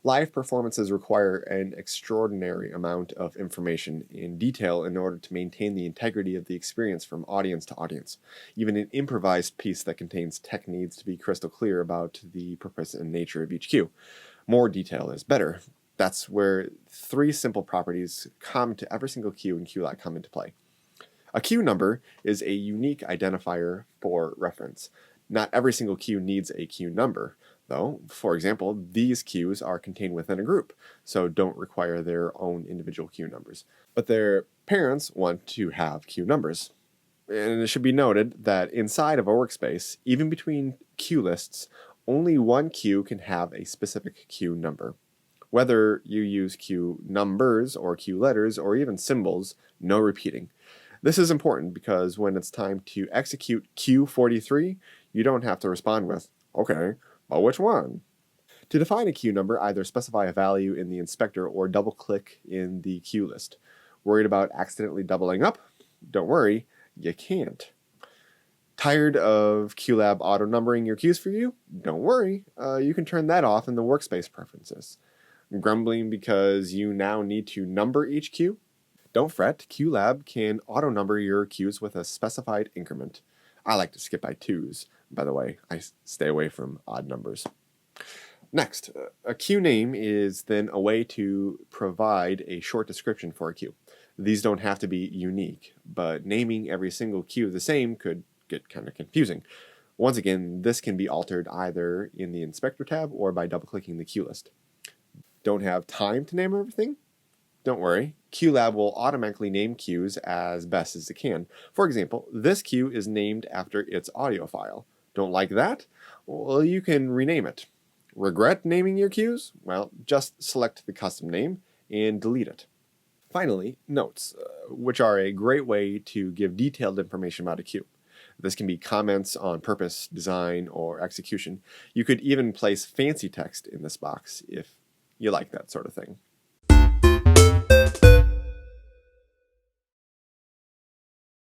Live performances require an extraordinary amount of information and detail in order to maintain the integrity of the experience from audience to audience. Even an improvised piece that contains tech needs to be crystal clear about the purpose and nature of each cue. More detail is better. That's where three simple properties common to every single cue in QLab come into play. A cue number is a unique identifier for reference. Not every single cue needs a cue number, though. For example, these cues are contained within a group, so don't require their own individual cue numbers. But their parents want to have cue numbers. And it should be noted that inside of a workspace, even between cue lists, only one cue can have a specific cue number. Whether you use cue numbers or cue letters or even symbols, no repeating. This is important because when it's time to execute Q43, you don't have to respond with, okay, but which one? To define a cue number, either specify a value in the inspector or double-click in the cue list. Worried about accidentally doubling up? Don't worry, you can't. Tired of QLab auto-numbering your cues for you? Don't worry, you can turn that off in the workspace preferences. Grumbling because you now need to number each cue? Don't fret, QLab can auto-number your cues with a specified increment. I like to skip by 2s. By the way, I stay away from odd numbers. Next, a cue name is then a way to provide a short description for a cue. These don't have to be unique, but naming every single cue the same could get kind of confusing. Once again, this can be altered either in the Inspector tab or by double-clicking the cue list. Don't have time to name everything? Don't worry, QLab will automatically name cues as best as it can. For example, this cue is named after its audio file. Don't like that? Well, you can rename it. Regret naming your cues? Well, just select the custom name and delete it. Finally, notes, which are a great way to give detailed information about a cue. This can be comments on purpose, design, or execution. You could even place fancy text in this box if you like that sort of thing.